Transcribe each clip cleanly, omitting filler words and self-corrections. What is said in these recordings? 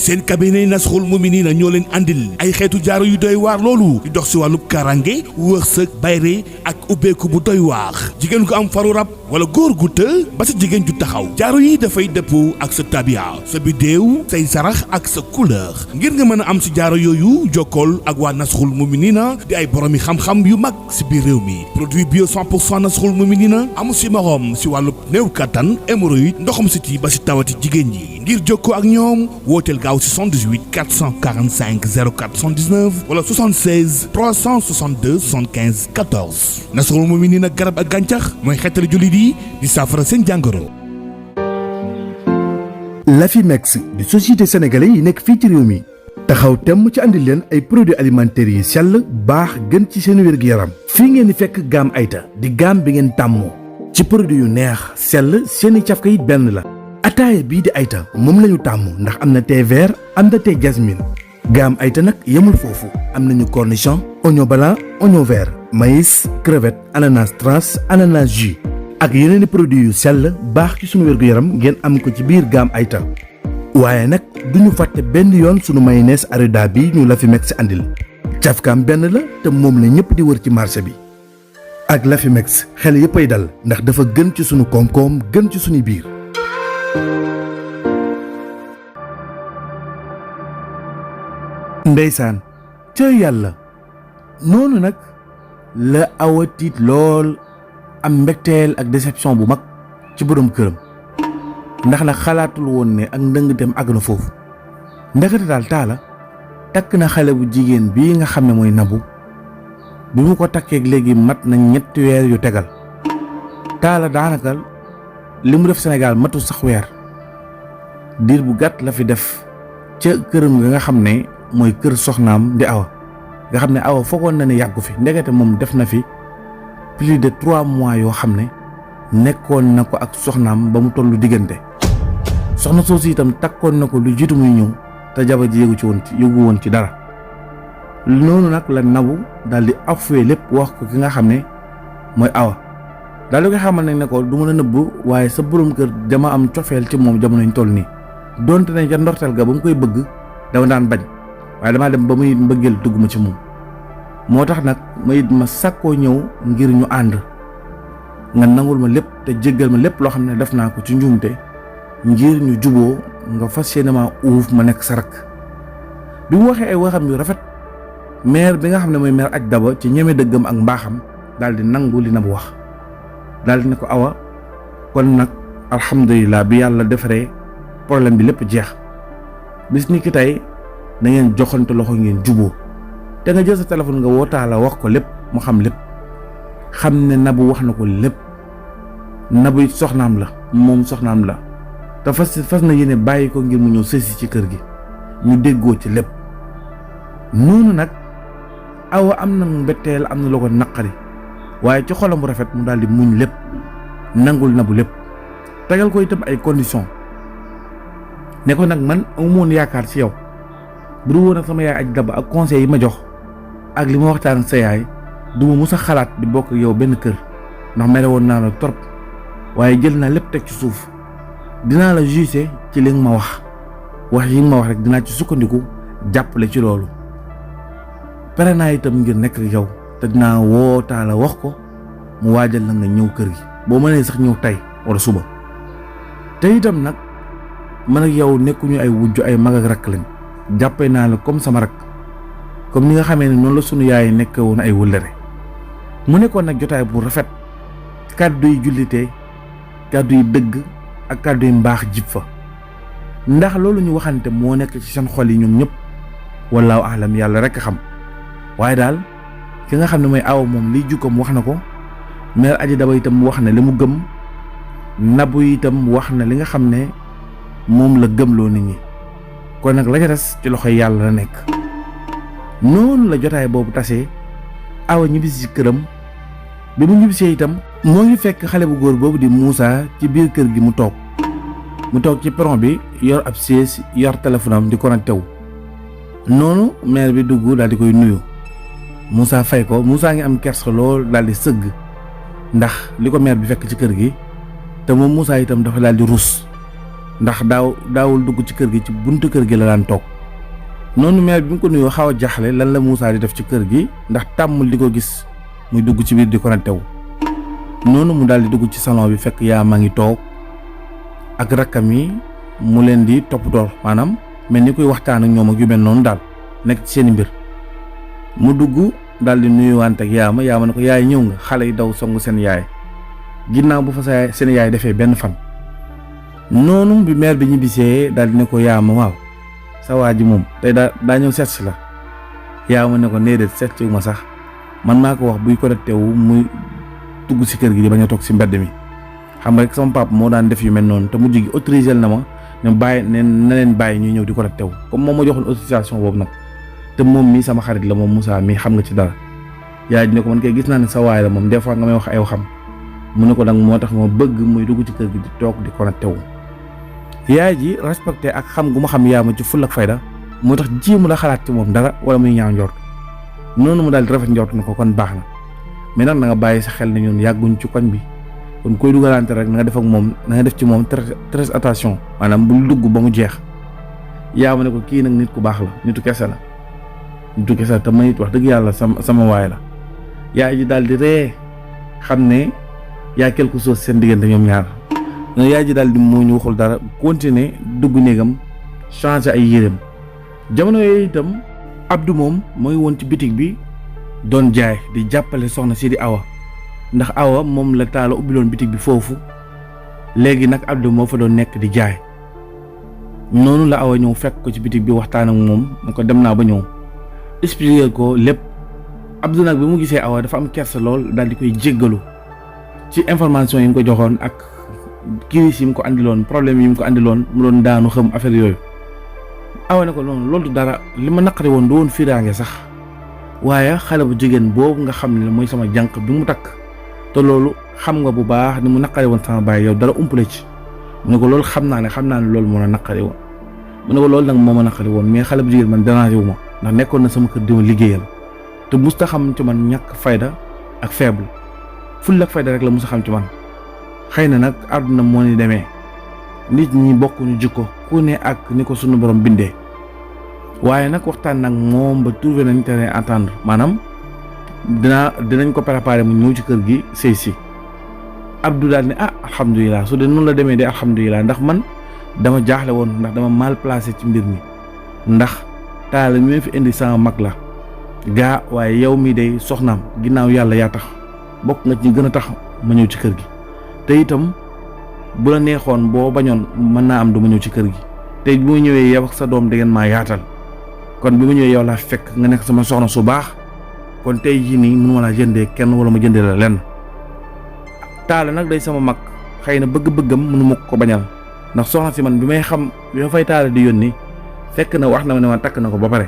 seen cabinet Nasrul Muminina ñoo leen andil ay xeetu jaaro yu doy waar loolu di dox si wàllub karange wërsëg bayre ak ubbeeku bu doy waar jigéen gu am faru rab wala góor gu të ba sa jigéen ju taxaw jaaro yi dafay dëppoo ak sa tabia sa bidéew say sarax ak sa couleur ngir nga mën a am si jaaro yooyu jokkool ak waa Nasrul Muminina di ay boromi xam-xam yu mag si biir réew mi produit bio 100% Nasrul Muminina amu si morom si wàllub néew kattan hémorroïde ndoxum siti ba si tawati jigéen ñi ngir jokkoo ak ñoom wooteel gaaw si 78 445 04 79 wala 76 362 75 14 Nasrul Muminina garab ak gàncax mooy xeetali jullit yi di saafara seen jàngoro. Lafimex di société sénégalais yi nekk fii ci réew mi taxaw temm ci andi leen ay produits alimentaires yi sell baax gën ci seen wér-gu-yaram fii ngeen di fekk gamme Ayta di gamme bi ngeen tàmmoo ci produit yu neex sell seeni cafka yi benn la ataaya bii di Ayta moom lañu tàmm ndax am na thé vert am na thé jasmine gamme Ayta nag yemul foofu am nañu cornichon oignon blanc oignon vert maïs crevette ananas trace ananas jus ak yeneen i produits yu sell baax ci sunu wér-gu-yaram ngeen am ko ci biir gamme Ayta waaye nag duñu fàtte benn yoon sunu mayonnaise Arruda bi ñu Lafimex andil cafkaam benn la te moom la ñëpp di wër ci marché bi ak Lafimex xel yëpp ay dal ndax dafa gën ci sunu koom-koom gën ci sunu biir. ndeysaan ca yàlla noonu nag la Awa tiit lool am mbégteel ak déception bu mag ci borom këram ndax nag xalaatul woon ne ak ndëngteem àgg na foofu ndekete daal Talla takk na xale bu jigéen bii nga xam ne mooy Nabou bi mu ko takkeeg léegi mat na 3 weer yu tegal Talla daanaka li mu def Sénégal matul sax weer diir bu gàtt la fi def ca këram nga xam ne mooy kër soxnaam di Awa nga xam ne Awa foogoon na ne yàggu fi ndekete moom def na fi plus de 3 mois yoo xam ne nekkoon na ko ak soxnaam ba mu tollu diggante soxna soosu itam takkoon na ko lu jiitu muy ñëw te jabar ji yëgu woon ci dara noonu nag la Nabou daal di affuwe lépp wax ko ki nga xam ne mooy Awa daal di ko xamal nag ne ko du ma la nëbb waaye sa borom kër dama am cofeel ci moom jamono ñu toll nii donte ne ca ndorteel ga ba mu koy bëgg dama daan bañ waaye damaa dem ba muy mbëggeel dugg ma ci moom moo tax nag ma sàkkoo ñëw ngir ñu ànd nga nangul ma lépp te jéggal ma lépp loo xam ne def naa ko ci njuumte ngir ñu juboo nga fas yéene ma uuf ma nekk sa rakk bi mu waxee ay waxam yu rafet maire bi nga xam ne mooy maire aj daba ci ñeme dëggam ak mbaaxam daal di nangu li Nabou wax daal di ne ko Awa kon nag alhamdulilah bi yàlla defaree problème bi lépp jeex bis ni ki tey na ngeen joxante loxo ngeen juboo te nga jël sa téléphone nga woo Talla wax ko lépp mu xam lépp xam ne Nabou wax na ko lépp Nabou soxnaam la moom soxnaam la te fas na yéene bàyyi ko ngir mu ñëw sësi ci kër gi ñu déggoo ci lépp noonu nag Awa am na mbetteel am na loo ko naqari waaye ci xolam bu rafet mu daal di muñ lépp nangul Nabou lépp tegal ko itam ay conditions ne ko nag man amoon yaakaar ci yow bu dul woon ak sama yaay aj daba ak conseil yi ma jox ak li ma waxtaan ak sa yaay du ma mus a xalaat di bokk ak yow benn kër ndax mere woon naa la trop waaye jël naa lépp teg ci suuf dinaa la juger ci li nga ma wax yi nga ma wax rek dinaa ci sukkandiku jàppale ci loolu pare naa itam ngir nekk ak yow te dinaa woo Talla wax ko mu waajal la nga ñëw kër gi boo mënee sax ñëw tey wala suba te itam nag man ak yow nekkuñu ay wujju ay mag ak rakk lañ jàppee naa la comme sama rakk comme ni nga xamee ne noonu la sunu yaay nekk woon ay wëllëre mu nekkoon nag jotaay bu rafet kàddu yi jullite kàddu yi dëgg ak kàddu yi mbaax jib fa ndax loolu ñu waxante moo nekk ci seen xol yi ñoom ñëpp wallaahu aalam yàlla rek a xam waaye daal ki nga xam ne mooy Awa moom liy jukkoom wax na ko mère Aji Daba itam wax na li mu gëm Nabou itam wax na li nga xam ne moom la gëmloo nit ñi kon nag la ca des ci loxoy yàlla la nekk noonu la jotaay boobu tasee Awa ñibbisi ci këram bi mu ñibbisee itam moo ngi fekk xale bu góor boobu di Moussa ci biir kër gi mu toog ci perron bi yor ab siège yor téléphone am di connecté wu noonu maire bi dugg daal di koy nuyu Moussa fay ko Moussa ngi am kersa lool daal di sëgg ndax li ko maire bi fekk ci kër gi te moom Moussa itam dafa daal di rus ndax daawul dugg ci kër gi ci buntu kër gi la daan toog. noonu maire bi mu ko nuyoo xaw a jaaxle lan la Moussa di def ci kër gi ndax tàmmul di ko gis muy dugg ci biir di connecté wu. noonu mu daal di dugg ci salon bi fekk yaa ma ngi toog ak rakkam yi mu leen di toppatoo maanaam mel ni kuy waxtaan ak ñoom ak yu mel noonu daal nekk ci seeni mbir. mu dugg daal di nuyuwante ak yaama ne ko yaay ñëw nga. xale yi daw songu seen yaay ginnaaw bu fa seen yaay defee benn fan. noonu bi maire bi ñibbisee daal di ne ko yaama waaw sa waa ji moom tey daa ñëw seet si la. yaama ne ko déedéet seet si ma sax man maa ko wax buy connecté wu muy dugg si kër gi di bañ a toog si mbedd mi. xam nga rek sama papa moo daan def yu mel noonu te mujj gi autorisé na ma ne bàyyi ne na leen bàyyi ñuy ñëw di connecté wu comme moom ma joxoon autorisation boobu nag. te moom mii sama xarit la moom Moussa mii xam nga ci dara. yaay ji ne ko man kay gis naa ne sa waay la moom des fois nga may wax ay waxam. mu ne ko nag moo tax ma bëgg muy dugg ci kër gi di toog di connecté wu. yaay ji respecté ak xam gu ma xam yaa ma ci ful ak fayda moo tax jéemu la xalaat ci moom dara wala muy ñaaw njort. noonu mu daal di rafet njort na ko kon baax na mais nag na nga bàyyi sa xel ne ñun yàgguñ ci koñ bi kon koy dugalante rek na nga def ak moom na nga def ci moom très attention maanaam bul dugg ba mu jeex. yaa ma ne ko kii nag nit ku baax la nitu kese la. nitu kese la te ma it wax dëgg yàlla sama waay la. yaay ji daal di ree xam ne yaa quelque chose seen diggante ñoom ñaar. yaay ji daal di muuñ waxul dara continuer dugg néegam changer ay yéreem. jamono yooyu itam Abdou moom mooy woon ci bitig bi doon jaay di jàppale soxna si di Awa ndax Awa moom la Talla ubbiloon bitig bi foofu léegi nag Abdou moo fa doon nekk di jaay. noonu la Awa ñëw fekk ko ci bitig bi waxtaan ak moom ne ko dem naa ba ñëw expliquer ko lépp. Abdou nag bi mu gisee Awa dafa am kersa lool daal di koy jéggalu ci information yi mu ko joxoon ak kiris yi mu ko andiloon problème yi mu ko andiloon mu doon daanu xam affaire yooyu. Awa ne ko loolu du dara li ma naqari woon du woon fiiraange sax waaye xale bu jigéen boobu nga xam ne mooy sama jànq bi mu takk te loolu xam nga bu baax ni mu naqari woon sama baay yow dara umpale ci. mu ne ko loolu xam naa ne loolu moo la naqari woon. mu ne ko loolu nag moo ma naqari woon mais xale bu jigéen man dérangé wu ma ndax nekkoon na sama kër di ma liggéeyal te musta xam ci man ñàkk fayda ak faible ful ak fayda rek la musta xam ci man. xëy na nag àdduna moo ni demee nit ñi bokkuñu jikko ku ne ak ni ko sunu borom bindee waaye nag waxtaan nag moom ba trouvé nañ terrain entendre maanaam dinañ ko préparer mu ñëw ci kër gi sëy si. Abdou daal ne alhamdulilah su dee noonu la demee de alhamdulilah ndax man dama jaaxle woon ndax dama mal placé ci mbir mi ndax Talla mi fi indi sama mag la gaa waaye yow mii day soxnaam ginnaaw yàlla yaa tax bokk nga ci gën a tax ma ñëw ci kër gi te itam bu la neexoon boo bañoon mën naa am du ma ñëw ci kër gi te bi ma ñëwee yow ak sa doom da ngeen maa yaatal kon bi ma ñëwee yow laa fekk nga nekk sama soxna su baax kon tey jii nii mënuma laa jëndee kenn wala ma jëndee la lenn. Talla nag day sama mag xëy na bëgg-bëggam mënu ma ko bañal ndax soxna si man bi may xam bi ma fay Talla di yónni fekk na wax na ma ne ma takk na ko ba pare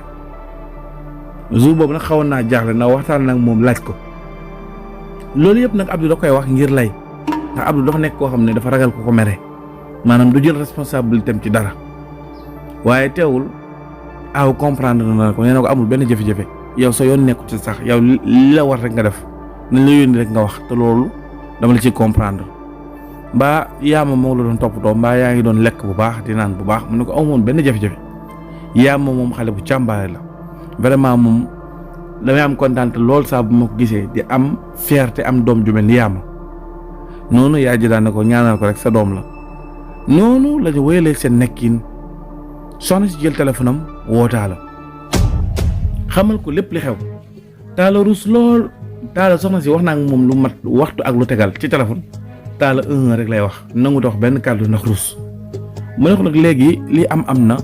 jour boobu nag xawoon naa jaaxle ndax waxtaan nag moom laaj ko loolu yëpp nag Abdou da koy wax ngir lay ndax Abdou dafa nekk koo xam ne dafa ragal ko mere maanaam du jël responsabilité am ci dara waaye teewul aw comprendre na ko nee na ko amul benn jafe-jafe yow sa yoon nekku ci sax yow li la war rek nga def nañ la yónni rek nga wax te loolu dama la ci comprendre mbaa yaama moo la doon toppatoo mbaa yaa ngi doon lekk bu baax di naan bu baax mu ne ko amoon benn jafe-jafe yaama moom xale bu càmbaare la vraiment moom damay am kontaan lool saa bu ma ko gisee di am fierté am doom ju mel ni yaama noonu yaa ji daan ne ko ñaanal ko rek sa doom la noonu la ñu wéyalee seen nekkin soxna si jël téléphone am woo Talla xamal ko lépp li xew Talla rus lool Talla soxna si wax naa ak moom lu mat waxtu ak lu tegal ci téléphone Talla rek lay wax nangu dox benn kàddu ndax rus mu ne ko nag léegi li am na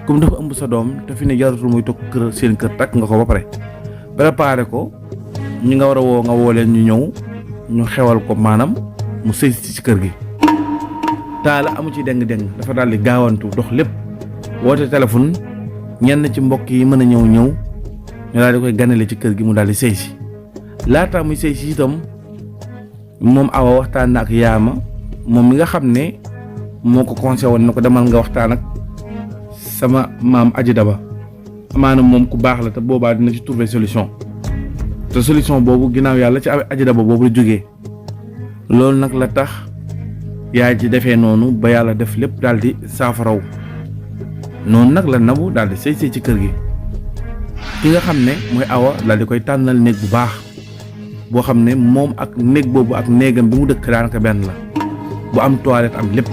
comme dafa ëmb sa doom te fi ne jaratul muy toog kër seen kër takk nga ko ba pare préparé ko ñi nga war a woo nga woo leen ñu ñëw ñu xewal ko maanaam mu sëy si ci kër gi. Talla amu ci deng-deng dafa daal di gaawantu dox lépp woote téléphone ñenn ci mbokk yi mën a ñëw ñu daal di koy ganale ci kër gi mu daal di sëy si laata muy sëy si itam moom Awa waxtaan na ak yaama moom mi nga xam ne moo ko conseillé woon na ko demal nga waxtaan ak sama maam Aji Daba amaana moom ku baax la te boobaa dina ci trouver solution te solution boobu ginnaaw yàlla ci Aji Daba boobu la jógee loolu nag la tax yaay ji defee noonu ba yàlla def lépp daal di saafaraw noonu nag la Nabou daal di sëy ci kër gi ki nga xam ne mooy Awa daal di koy tànnal néeg bu baax boo xam ne moom ak néeg boobu ak néegam bi mu dëkk daanaka benn la bu am toilette am lépp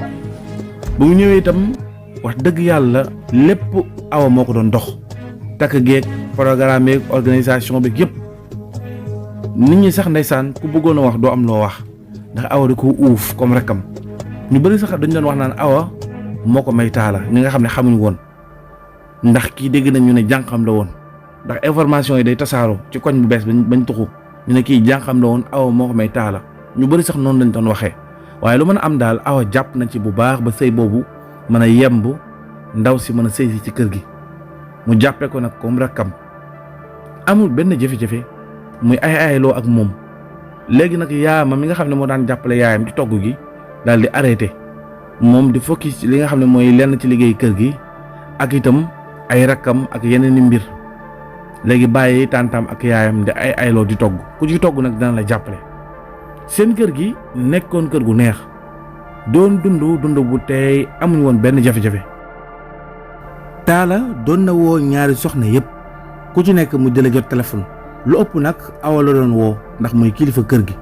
bu mu ñëwee itam wax dëgg yàlla lépp Awa moo ko doon dox takk geeg programme yeeg organisation bi yëpp nit ñi sax ndeysaan ku bëggoon a wax doo am loo wax ndax Awa di ko uuf comme rekkam ñu bëri sax dañ doon wax naan Awa moo ko may Talla ñi nga xam ne xamuñu woon ndax kii dégg nañ ñu ne jànqam la woon ndax information yi day tasaaroo ci koñ bu bees bañ tuxu ñu ne kii jànqam la woon Awa moo ko may Talla ñu bëri sax noonu lañ doon waxee waaye lu mën a am daal Awa jàpp na ci bu baax ba sëy boobu mën a yemb ndaw si mën a sëy si ci kër gi mu jàppee ko nag comme rakkam amul benn jafe-jafe muy ay-ayloo ak moom léegi nag yaayam mi nga xam ne moo daan jàppale yaayam ci togg gi daal di arrêté moom di focus ci li nga xam ne mooy lenn ci liggéey kër gi ak itam ay rakkam ak yeneen i mbir léegi bàyyi tàntam ak yaayam di ay-ayloo di togg ku ci togg nag dana la jàppale seen kër gi nekkoon kër gu neex doon dund bu tey amuñ woon benn jafe-jafe Talla doon na woo ñaari soxna yëpp ku ci nekk mu jële jot téléphone lu ëpp nag Awa la doon woo ndax muy kilifa kër gi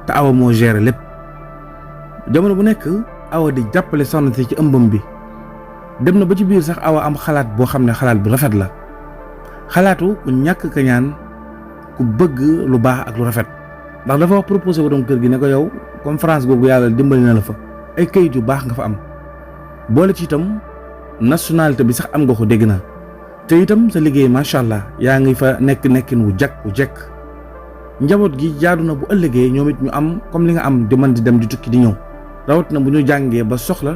te Awa moo géré lépp jamono bu nekk Awa di jàppale soxna si ci ëmbam bi dem na ba ci biir sax Awa am xalaat boo xam ne xalaat bu rafet la xalaatu ku ñàkk kañaan ku bëgg lu baax ak lu rafet ndax dafa wax proposé ko doom kër gi ne ko yow conférence googu yàlla dimbali na la fa ay kayit yu baax nga fa am boole ci itam nationalité bi sax am nga ko dégg naa te itam sa liggéey macha allah yaa ngi fa nekkin wu jekk njaboot gi jaadu na bu ëllëgee ñoom it ñu am comme li nga am di mën di dem di tukki di ñëw rawat na bu ñu jàngee ba soxla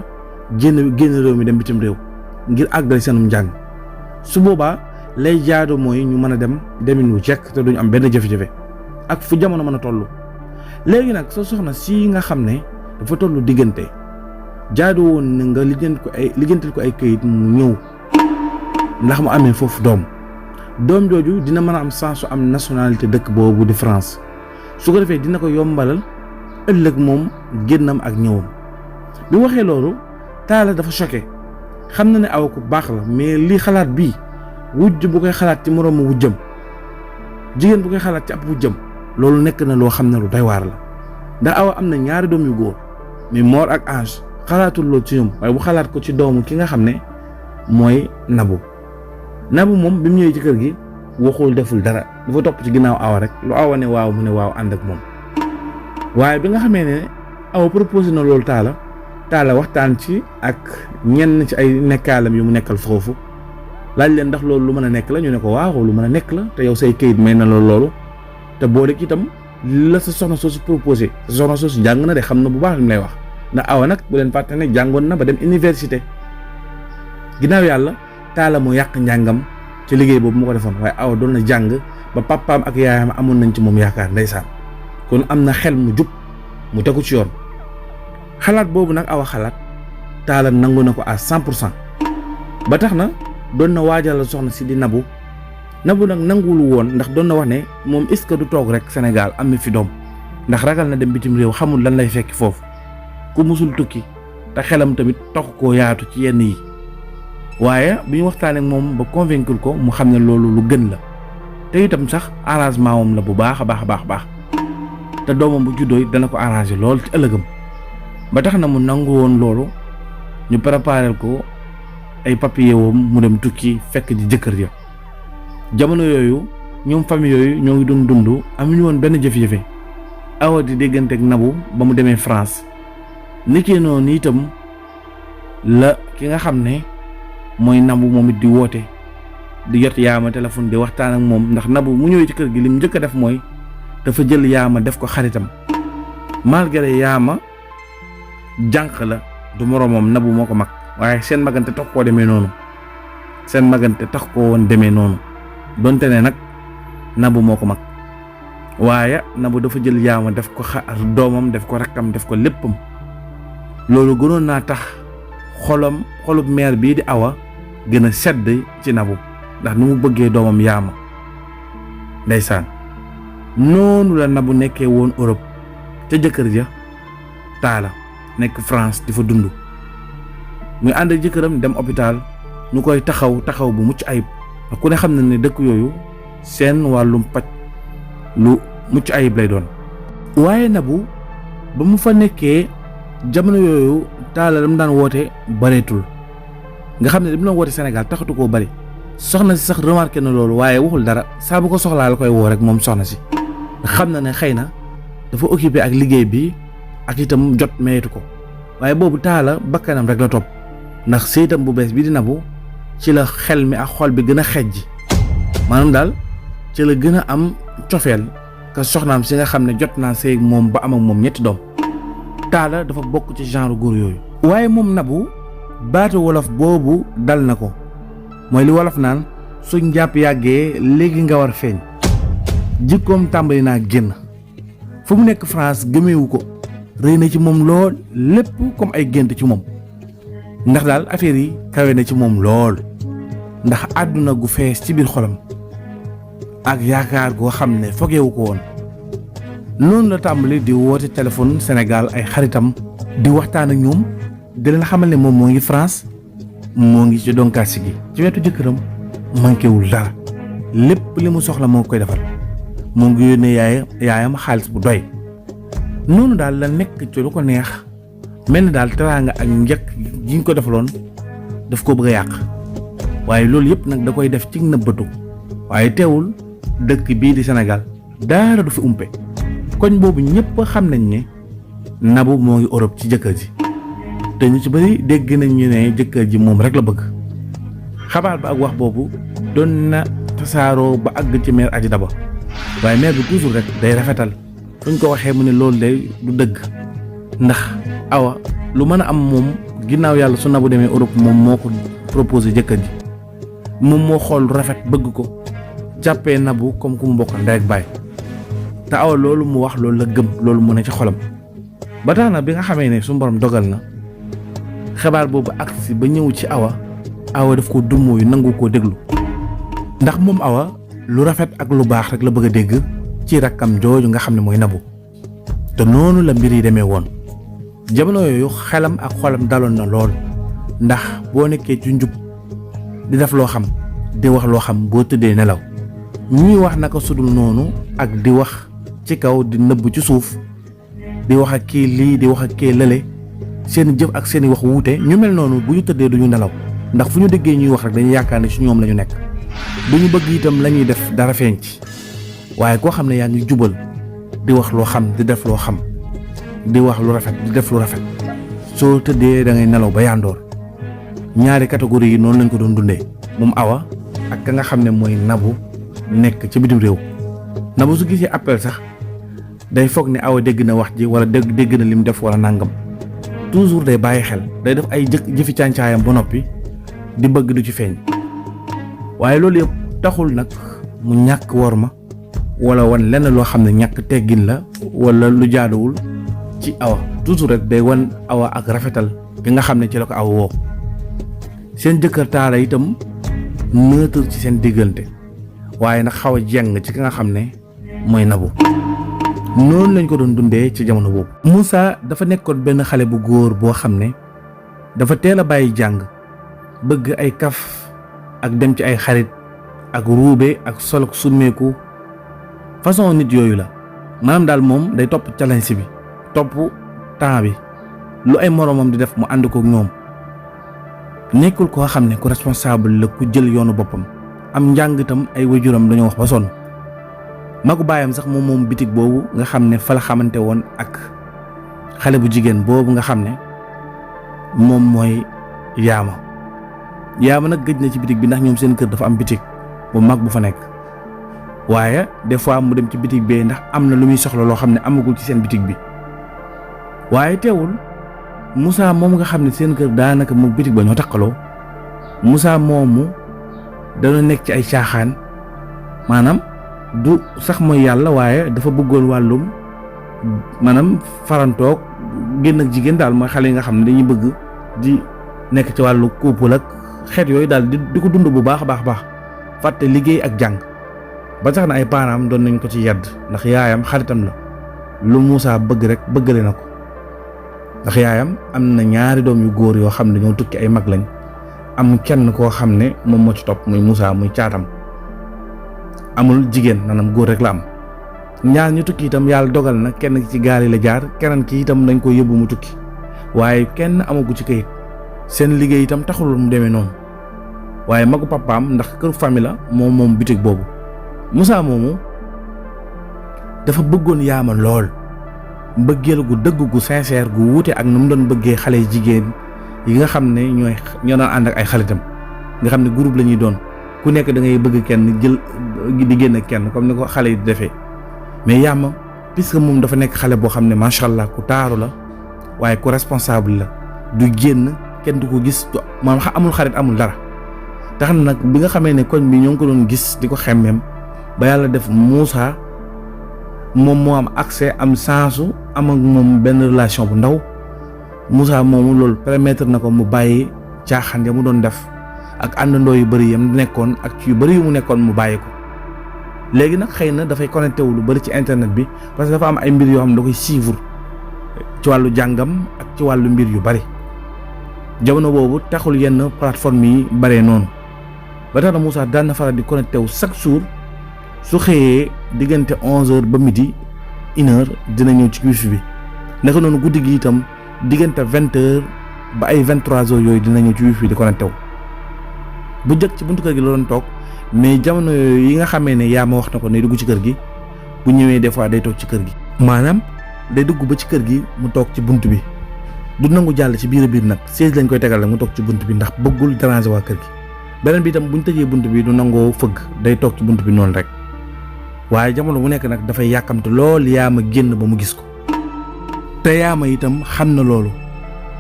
génn réew mi dem bitim réew ngir àggali seenum njàng su boobaa lay jaadu mooy ñu mën a demin wu jekk te duñu am benn jafe-jafe ak fu jamono mën a toll léegi nag soo soxna si nga xam ne dafa tollu diggante jaadu woon na nga lijjantil ko ay këyit mu ñëw ndax mu amee foofu doom jooju dina mën a am chance su am nationalité dëkk boobu di France su ko defee dina ko yombalal ëllëg moom génnam ak ñëwam bi waxee loolu Talla dafa choqué xam na ne Awa ku baax la mais lii xalaat bii wujj bu koy xalaat ci moroomu wujjam jigéen bu koy xalaat ci ab wujjam loolu nekk na loo xam ne lu doy waar la ndax Awa am na ñaari doom yu góor mais Mor ak Ange xalaatul loolu ci ñoom waaye bu xalaat ko ci doomu ki nga xam ne mooy Nabou moom bi mu ñëwee ci kër gi waxul deful dara dafa topp ci ginnaaw Awa rek lu Awa ne waaw mu ne waaw ànd ak moom waaye bi nga xamee ne Awa proposé na loolu Talla waxtaan ci ak ñenn ci ay nekkaalam yu mu nekkal foofu laaj leen ndax loolu lu mën a nekk la ñu ne ko waaw lu mën a nekk la te yow say kayit may na loolu te boo rek itam la sa soxna soosu proposé sa soxna soosu jàng na de xam na bu baax li mu lay wax ndax Awa nag bu leen fàtte ne jàngoon na ba dem université ginnaaw yàlla Talla moo yàq njàngam ci liggéey boobu mu ko defoon waaye Awa doon na jàng ba papaam ak yaayam amoon nañ ci moom yaakaar ndeysaan kon am na xel mu jub mu tegu ci yoon xalaat boobu nag Awa xalaat Talla nangu na ko à 100% ba tax na doon na waajalal soxna si di Nabou nag nanguwul woon ndax doon na wax ne moom est-ce que du toog rek Sénégal am na fi doom ndax ragal na dem bitim réew xamul lan lay fekk foofu ku musul tukki te xelam tamit tax koo yaatu ci yenn yi waaye bi ñu waxtaanee ak moom ba convaincre ko mu xam ne loolu lu gën la te itam sax arrangement moom la bu baax a baax te doomam bu juddoo dana ko arrangé lool ci ëllëgam ba tax na mu nangu woon loolu ñu préparé ko ay papier woom mu dem tukki fekk ji jëkkër ja jamono yooyu ñoom famille yooyu ñoo ngi doon dund amuñu woon benn jafe-jafe Awa di déggante ak Nabou ba mu demee France nekkee noonu itam la ki nga xam ne mooy Nabou moom it di woote di jot yaama téléphone di waxtaan ak moom ndax Nabou mu ñëwee ci kër gi lim njëkk a def mooy dafa jël yaama def ko xaritam malgré yaama jànq la du moroomam Nabou moo ko mag waaye seen magante tax koo demee noonu donte ne nag Nabou moo ko mag waaye Nabou dafa jël yaama def ko doomam def ko rakkam def ko léppam loolu gënoon naa tax xolub mère bii di Awa gën a sedd ci Nabou ndax ni mu bëggee doomam yaama ndeysaan noonu la Nabou nekkee woon Europe ca jëkkër ja Talla nekk France di fa dund muy ànd ak jëkkëram dem hôpital ñu koy taxaw bu mucc ayib ku ne xam na ne dëkk yooyu seen wàllum paj lu mucc ayib lay doon. waaye Nabou ba mu fa nekkee jamono yooyu Talla la mu daan woote bareetul nga xam ne li mu doon woote Sénégal taxatu koo bari soxna si sax remarqué na loolu waaye waxul dara saa bu ko soxlaa la koy woo rek moom soxna si xam na ne xëy na dafa occupé ak liggéey bi ak itam jot mayetu ko waaye boobu Talla bakkanam rek la topp ndax sëytam bu bees bi di Nabou ci la xel mi ak xol bi gën a xejj maanaam daal ci la gën a am cofeel ka soxnaam si nga xam ne jot naa sëy moom ba am ak moom ñetti doom. Talla dafa bokk ci genre góor yooyu. waaye moom Nabou baatu wolof boobu dal na ko mooy li wolof naan suñ jàpp yàggee léegi nga war feeñ jikkoom tàmbali naa génn fu mu nekk France gëmeewu ko rëy na ci moom lool lépp comme ay gént ci moom ndax daal affaire yi kawe na ci moom lool ndax àdduna gu fees ci biir xolam ak yaakaar goo xam ne fogeewu ko woon. noonu la tàmbali di woote téléphone Sénégal ay xaritam di waxtaan ak ñoom di leen xamal ne moom moo ngi France moo ngi ci donkaasi gi ci wetu jëkkëram manquéwul dara lépp li mu soxla moo koy defal moo ngi yónnee yaayam xaalis bu doy. noonu daal la nekk ci lu ko neex mel ni daal teraanga ak njëkk gi ñu ko defaloon daf ko bëgg a yàq waaye loolu yëpp nag da koy def ci nëbbatu waaye teewul dëkk bii di Sénégal dara du fi umpe. koñ boobu ñëpp xam nañ ne Nabou moo ngi Europe ci jëkkër ji te ñu ci bëri dégg nañ ñu ne jëkkër ji moom rek la bëgg. xabaar ba ak wax boobu doon na tasaaroo ba àgg ci mère Adji Daba waaye mère bi toujours rek day rafetal fuñ ko waxee mu ne loolu day du dëgg ndax Awa lu mën a am moom ginnaaw yàlla su Nabou demee Europe moom moo ko proposé jëkkër ji moom moo xool rafet bëgg ko jàppee Nabou comme ku mu bokkal ndey ak baay. te Awa loolu mu wax loolu la gëm loolu mu ne ci xolam ba tax na bi nga xamee ne su borom dogal na xibaar boobu agsi ba ñëw ci Awa daf ko dummoo yu nangu koo déglu ndax moom Awa lu rafet ak lu baax rek la bëgg a dégg ci rakkam jooju nga xam ne mooy Nabou te noonu la mbir yi demee woon. jamono yooyu xelam ak xolam daloon na lool ndax boo nekkee ci njub di def loo xam di wax loo xam boo tëddee nelaw ñuy wax naka sudul noonu ak di wax ci kaw di nëbb ci suuf di wax ak kii lii di wax ak kii lële seen jëf ak seeni wax wuute ñu mel noonu bu ñu tëddee duñu nelaw ndax fu ñu déggee ñuy wax rek dañuy yaakaar ne ci ñoom la ñu nekk du ñu bëgg itam la ñuy def dara feeñ ci waaye koo xam ne yaa ngi jubal di wax loo xam di def loo xam di wax lu rafet di def lu rafet soo tëddee da ngay nelaw ba yandoor ñaari catégorie yi noonu lañ ko doon dundee moom Awa ak ka nga xam ne mooy Nabou nekk ci bitim réew. Nabou su gisee appel sax day foog ne Awa dégg na wax ji wala dégg na lim def wala nangam toujours day bàyyi xel day def ay jëfi càncaayam ba noppi di bëgg du ci feeñ waaye loolu yëpp taxul nag mu ñàkk worma wala wan lenn loo xam ne ñàkk teggin la wala lu jaaduwul ci Awa toujours rek day wan Awa ak rafetal gi nga xam ne ci la ko Awa woo. seen jëkkër Talla itam neutre ci seen diggante waaye nag xaw a jeng ci ki nga xam ne mooy Nabou noonu lañ ko doon dundee ci jamono boobu. Moussa dafa nekkoon benn xale bu góor boo xam ne dafa teel a bàyyi jàng bëgg ay kaf ak dem ci ay xarit ak ruube ak sol ak summeeku façon nit yooyu la maanaam daal moom day topp challenge bi topp temps bi lu ay moroomam di def mu ànd ko ñoom nekkul koo xam ne ku responsable la ku jël yoonu boppam am njàng itam ay wajuram dañoo wax ba sonn magu baayam sax moom bitig boobu nga xam ne fa la xamante woon ak xale bu jigéen boobu nga xam ne moom mooy yaama nag gëj na ci bitig bi ndax ñoom seen kër dafa am bitig bu mag bu fa nekk waaye des fois mu dem ci bitig bee ndax am na lu muy soxla loo xam ne amagul ci seen bitig bi waaye teewul Moussa moom nga xam ne seen kër daanaka mu bitig ba ñoo takkaloo Moussa moomu dana nekk ci ay caaxaan maanaam du sax mooy yàlla waaye dafa bëggoon wàllum maanaam farantoog génn ak jigéen daal mooy xale yi nga xam ne dañuy bëgg di nekk ci wàllu couple ak xeet yooyu daal di ko dund bu baax a baax fàtte liggéey ak jàng ba tax na ay parents am doon nañ ko ci yedd ndax yaayam xaritam la lu Moussa bëgg rek bëggale na ko ndax yaayam am na ñaari doom yu góor yoo xam ne dañoo tukki ay mag lañ am kenn koo xam ne moom moo ci topp muy Moussa muy caatam amul jigéen maanaam góor rek la am ñaar ñu tukki itam yàlla dogal na kenn ki ci gaal yi la jaar keneen ki itam dañ ko yóbbu mu tukki waaye kenn amagu ci kayit seen liggéey itam taxul mu demee noonu waaye magu papaam ndax kër famille la moom bitig boobu Moussa moomu dafa bëggoon yaama lool mbëggeel gu dëgg gu sincère gu wuute ak nu mu doon bëggee xale jigéen yi nga xam ne ñoo daan ànd ak ay xaritam nga xam ne groupe la ñuy doon ku nekk da ngay bëgg kenn jël di génn kenn comme ni ko xale yi di defee mais yaama puisque moom dafa nekk xale boo xam ne macha allah ku taaru la waaye ku responsable la du génn kenn du ko gis maanaam amul xarit amul dara tax na nag bi nga xamee ne koñ bi ñoo ngi ko doon gis di ko xemmeem ba yàlla def Moussa moom moo am accès am sensu am ak moom benn relation bu ndaw Moussa moomu loolu permettre na ko mu bàyyi caaxaan ya mu doon def ak àndandoo yu bëri yam nekkoon ak ci yu bëri yu mu nekkoon mu bàyyi ko léegi nag xëy na dafay connecté wu lu bëri ci internet bi parce que dafa am ay mbir yoo xam ne da koy suivre ci wàllu jàngam ak ci wàllu mbir yu bëri jamono boobu taxul yenn plateforme yi bëree noonu ba tax na Moussa daan na faral di connecté wu chaque jour su xëyee diggante 11h ba midi 1h dina ñëw ci wifi bi naka noonu guddi gi itam diggante 20h ba ay 23h yooyu dina ñëw ci wifi di connecté wu bu njëkk ci buntu kër gi la doon toog mais jamono yooyu yi nga xamee ne yaa ma wax na ko ne dugg ci kër gi bu ñëwee des fois day toog ci kër gi maanaam day dugg ba ci kër gi mu toog ci bunt bi du nangu jàll ci biir nag siège lañ koy tegal rek mu toog ci bunt bi ndax bëggul déranger waa kër gi beneen bi itam bu ñu tëjee bunt bi du nangoo fëgg day toog ci bunt bi noonu rek waaye jamono bu nekk nag dafay yàkkamte lool yaama génn ba mu gis ko te yaama itam xam na loolu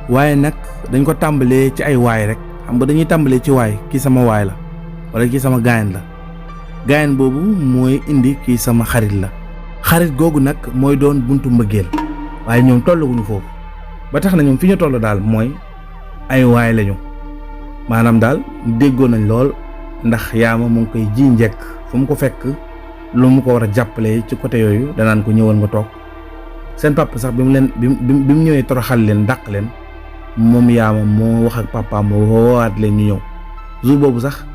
waaye nag dañ ko tàmbalee ci ay waay rek xam nga dañuy tàmbalee ci waay kii sama waay la wala kii sama gaayan la gaayan boobu mooy indi kii sama xarit la xarit googu nag mooy doon buntu mbëggeel waaye ñoom tollaguñu foofu ba tax na ñoom fi ñu toll daal mooy ay waay lañu maanaam daal déggoo nañ lool ndax yaama mu ngi koy ji njëkk fu mu ko fekk lu mu ko war a jàppale ci côté yooyu danaan ko ñëwal nga toog seen papa sax bi mu ñëwee toroxal leen dàq leen moom yaama moo wax ak papaam moo woowaat leen ñu ñëw jour boobu sax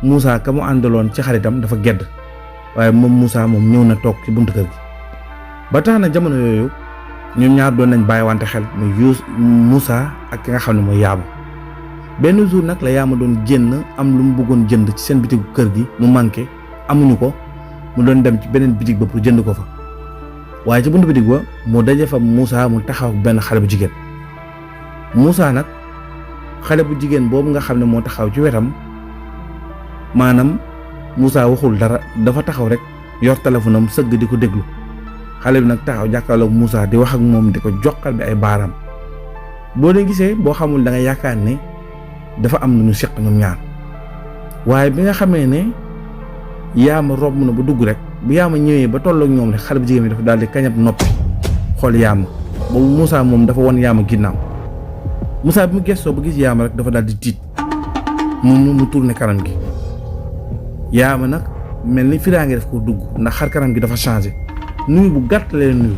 Moussa ka mu àndaloon ci xaritam dafa gedd waaye moom Moussa moom ñëw na toog ci buntu kër gi ba tax na jamono yooyu ñoom ñaar doon nañ bàyyi wante xel muy Moussa ak ki nga xam ne mooy yaama benn jour nag la yaama doon génn am lu mu bëggoon jënd ci seen bitigu kër gi mu manqué amuñu ko mu doon dem ci beneen bitig ba pour jënd ko fa waaye ci buntu bitig ba mu daje fa Moussa mu taxaw ak benn xale bu jigéen Moussa nag xale bu jigéen boobu nga xam ne moo taxaw ci wetam maanaam Moussa waxul dara dafa taxaw rek yor téléphone am sëgg di ko déglu xale bi nag taxaw jàkkaarloog Moussa di wax ak moom di ko joxal bi ay baaraam boo leen gisee boo xamul da nga yaakaar ne dafa am lu ñu seq ñoom ñaar waaye bi nga xamee ne yaama romb na ba dugg rek bu yaama ñëwee ba tolloog ñoom rek xale bu jigéen bi dafa daal di kañab noppi xool yaama boobu Moussa moom dafa won yaama ginnaaw Moussa bi mu gestoo ba gis yaama rek dafa daal di tiit mu tourné kanam gi yaama nag mel ni firaange daf ko dugg ndax xar kanam gi dafa changé nuyu bu gàtt leen nuyu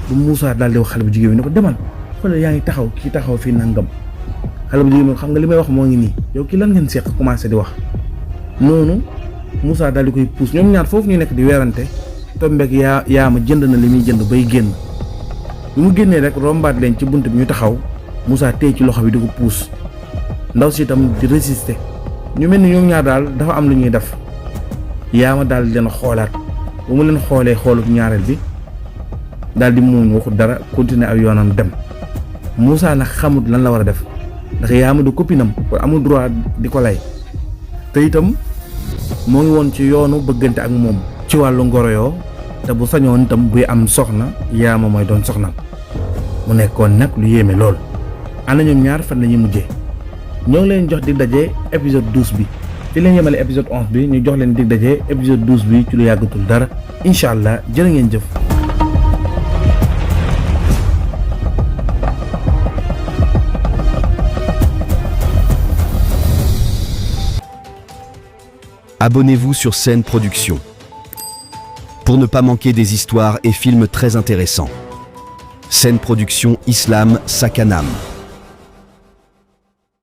bu Moussa daal di wax xale bu jigéen bi ne ko demal xoolal yaa ngi taxaw kii taxaw fii nangam xale bu jigéen bi xam nga li may wax moo ngi nii yow kii lan ngeen seq commencé di wax noonu Moussa daal di koy puus ñoom ñaar foofu ñu nekk di weerante tombeek yaama jënd na li muy jënd bay génn bi mu génnee rek rombaat leen ci bunt bi ñu taxaw Moussa téye ci loxo bi di ko puus ndaw si itam di résister ñu mel ni ñoom ñaar daal dafa am lu ñuy def yaama daal di leen xoolaat ba mu leen xoolee xoolub ñaareel bi daal di muuñ waxut dara continuer ak yoonam dem Moussa nag xamut lan la war a def ndax yaama du copinam kon amul droit di ko lay te itam moo ngi woon ci yoonu bëggante ak moom ci wàllu ngoro yoo te bu sañoon itam buy am soxna yaama mooy doon soxnaam mu nekkoon nag lu yéeme lool. ana ñoom ñaar fan la ñuy mujjee ñoo ngi leen jox dig daje épisode 12 bi ci leen yemale épisode 11 bi ñu jox leen dig daje épisode 12 bi ci lu yàggatul dara incha allah jërë ngeen jëf. Abonnez-vous sur Scène Production pour ne pas manquer des histoires et films très intéressants. Scène Production Islam Sakanam.